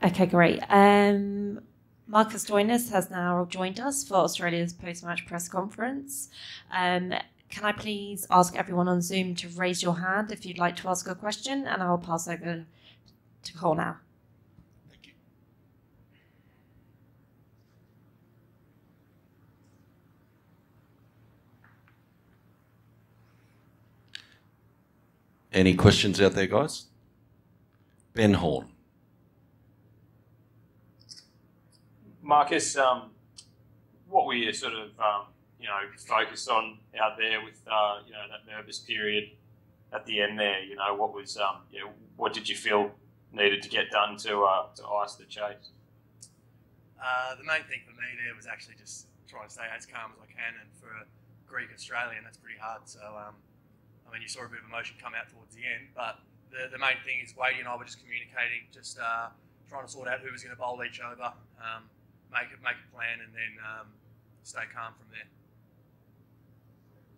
Okay, great. Marcus Stoinis has now joined us for Australia's post-match press conference. Can I please ask everyone on Zoom to raise your hand if you'd like to ask a question, and I'll pass over to Cole now. Thank you. Any questions out there, guys? Ben Horn. Marcus, what were you sort of, focused on out there with, that nervous period at the end there? What was, what did you feel needed to get done to ice the chase? The main thing for me there was actually just trying to stay as calm as I can, and for a Greek Australian, that's pretty hard. So, you saw a bit of emotion come out towards the end, but the main thing is Wadey and I were just communicating, just trying to sort out who was going to bowl each over, make a plan, and then stay calm from there.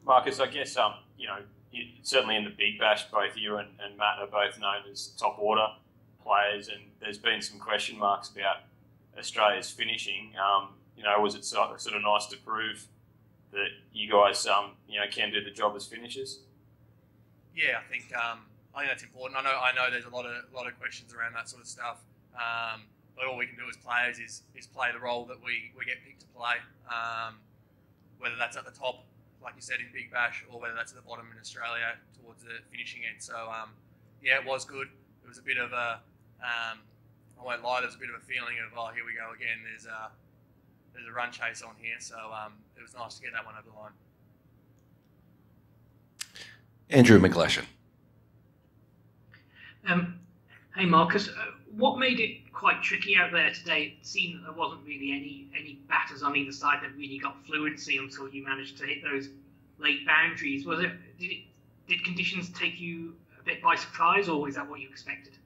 Marcus, I guess certainly in the Big Bash, both you and Matt are both known as top order players, and there's been some question marks about Australia's finishing. Was it sort of nice to prove that you guys can do the job as finishers? Yeah, I think that's important. I know there's a lot of questions around that sort of stuff. But all we can do as players is play the role that we get picked to play, whether that's at the top, like you said, in Big Bash, or whether that's at the bottom in Australia towards the finishing end. So, it was good. It was a bit of a, I won't lie, there was a bit of a feeling of, oh, here we go again. There's a run chase on here. So it was nice to get that one over the line. Andrew McGlashan. Hey Marcus, what made it quite tricky out there today? It seemed that there wasn't really any batters on either side that really got fluency until you managed to hit those late boundaries. Did conditions take you a bit by surprise, or is that what you expected?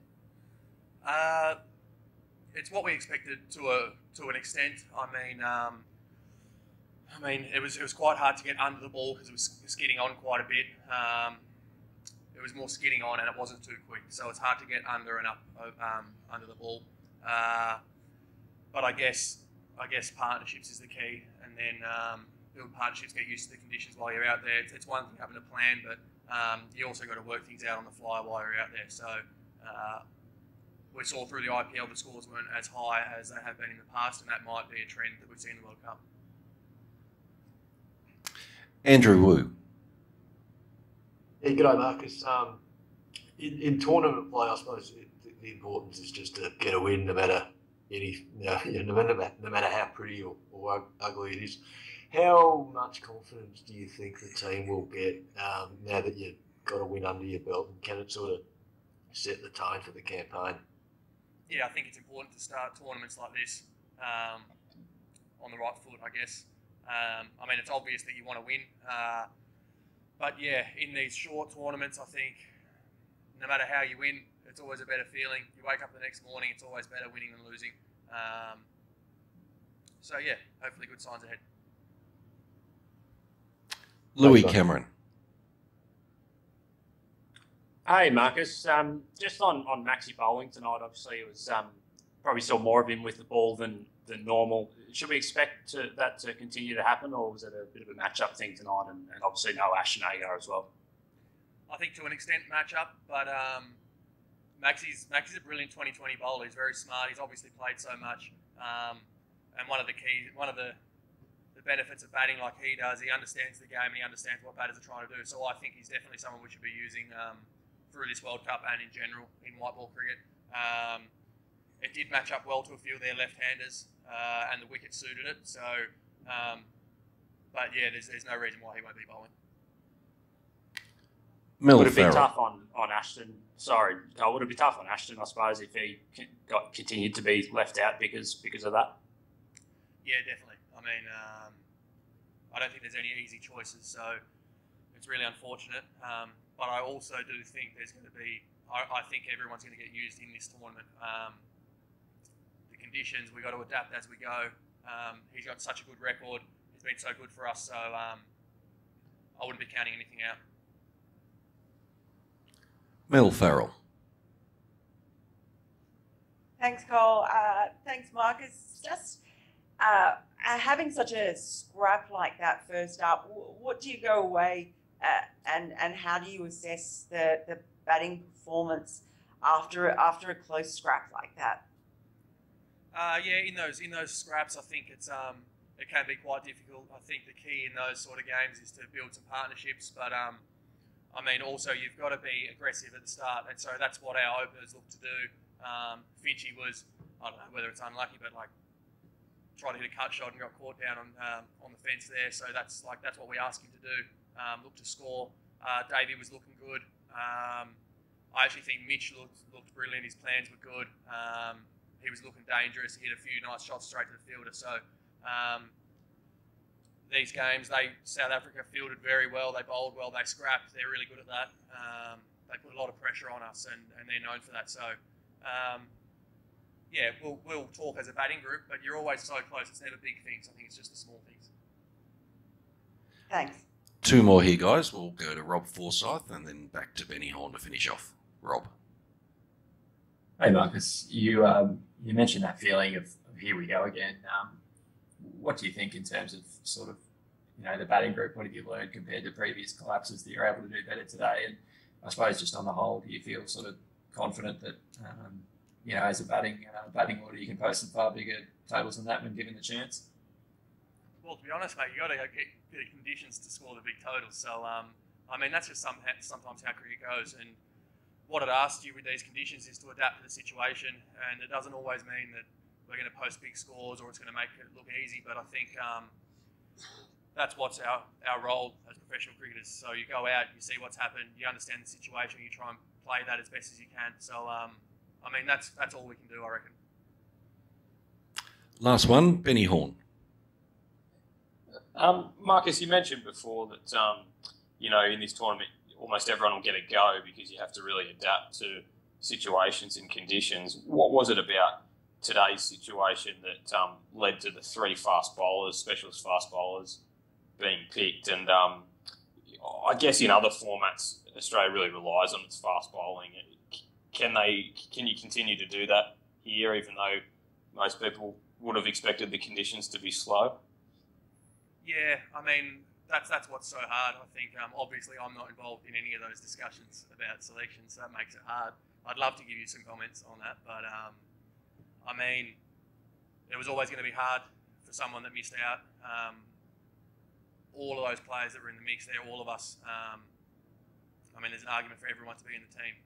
It's what we expected to an extent. It was quite hard to get under the ball because it was skidding on quite a bit. It was more skidding on, and it wasn't too quick, so it's hard to get under and up under the ball. But I guess partnerships is the key, and then build partnerships, get used to the conditions while you're out there. It's one thing having a plan, but you also got to work things out on the fly while you're out there. So we saw through the IPL the scores weren't as high as they have been in the past, and that might be a trend that we've seen in the World Cup. Andrew Wu. Yeah, g'day Marcus. In tournament play, I suppose the importance is just to get a win, no matter no matter how pretty or ugly it is. How much confidence do you think the team will get now that you've got a win under your belt, and can it sort of set the tone for the campaign? Yeah, I think it's important to start tournaments like this on the right foot, I guess. It's obvious that you want to win. But yeah, in these short tournaments, I think no matter how you win, it's always a better feeling. You wake up the next morning, it's always better winning than losing. So yeah, hopefully good signs ahead. Louis Cameron. Hey Marcus, just on Maxi bowling tonight, obviously it was probably saw more of him with the ball than normal. Should we expect that to continue to happen, or was it a bit of a match-up thing tonight, and obviously no Ashton Agar as well? I think to an extent match-up, but Maxi's a brilliant 2020 bowler. He's very smart. He's obviously played so much, and one of the benefits of batting like he does, he understands the game. He understands what batters are trying to do. So I think he's definitely someone we should be using through this World Cup and in general in white ball cricket. It did match up well to a few of their left-handers, and the wicket suited it. So, but yeah, there's no reason why he won't be bowling. Would it be tough on Ashton? Sorry, would it be tough on Ashton, I suppose, if he continued to be left out because of that? Yeah, definitely. I don't think there's any easy choices, so it's really unfortunate. But I also do think there's going to be. I think everyone's going to get used in this tournament. Conditions, we've got to adapt as we go. He's got such a good record. He's been so good for us, so I wouldn't be counting anything out. Mel Farrell. Thanks, Cole. Thanks, Marcus. Just having such a scrap like that first up, what do you go away and how do you assess the batting performance after a close scrap like that? Yeah, in those scraps, I think it can be quite difficult. I think the key in those sort of games is to build some partnerships, but I mean, also you've got to be aggressive at the start, and so that's what our openers look to do. Finchie was, I don't know whether it's unlucky, but like tried to hit a cut shot and got caught down on the fence there. So that's what we ask him to do. Look to score. Davey was looking good. I actually think Mitch looked brilliant. His plans were good. He was looking dangerous. He hit a few nice shots straight to the fielder. So these games, South Africa fielded very well. They bowled well. They scrapped. They're really good at that. They put a lot of pressure on us, and they're known for that. So yeah, we'll talk as a batting group, but you're always so close. It's never big things. I think it's just the small things. Thanks. Two more here, guys. We'll go to Rob Forsyth and then back to Benny Horn to finish off. Rob. Hey, Marcus. You mentioned that feeling of here we go again. What do you think in terms of sort of, the batting group? What have you learned compared to previous collapses that you're able to do better today? And I suppose just on the whole, do you feel sort of confident that, as a batting order, you can post some far bigger totals than that when given the chance? Well, to be honest, mate, you got to get the conditions to score the big totals. So, I mean, that's just sometimes how cricket goes. And what it asks you with these conditions is to adapt to the situation. And it doesn't always mean that we're going to post big scores or it's going to make it look easy. But I think that's what's our role as professional cricketers. So you go out, you see what's happened, you understand the situation, you try and play that as best as you can. So, I mean, that's all we can do, I reckon. Last one, Benny Horn. Marcus, you mentioned before that, in this tournament, almost everyone will get a go because you have to really adapt to situations and conditions. What was it about today's situation that led to the three fast bowlers, specialist fast bowlers, being picked? And I guess in other formats, Australia really relies on its fast bowling. Can you continue to do that here, even though most people would have expected the conditions to be slow? Yeah, I mean, that's what's so hard. I think obviously I'm not involved in any of those discussions about selections, so that makes it hard. I'd love to give you some comments on that, but I mean, it was always going to be hard for someone that missed out. All of those players that were in the mix there, all of us, I mean, there's an argument for everyone to be in the team.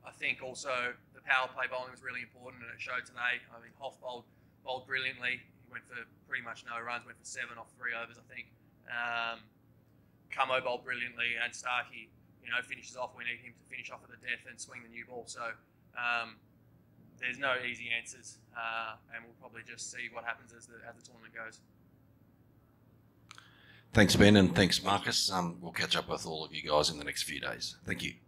I think also the power play bowling was really important, and it showed today. I mean, Hoff bowled brilliantly. He went for pretty much no runs, went for 7 off 3 overs, I think. Camo bowled brilliantly, and Starkey, finishes off. We need him to finish off at the death and swing the new ball. So there's no easy answers, and we'll probably just see what happens as the tournament goes. Thanks, Ben, and thanks, Marcus. We'll catch up with all of you guys in the next few days. Thank you.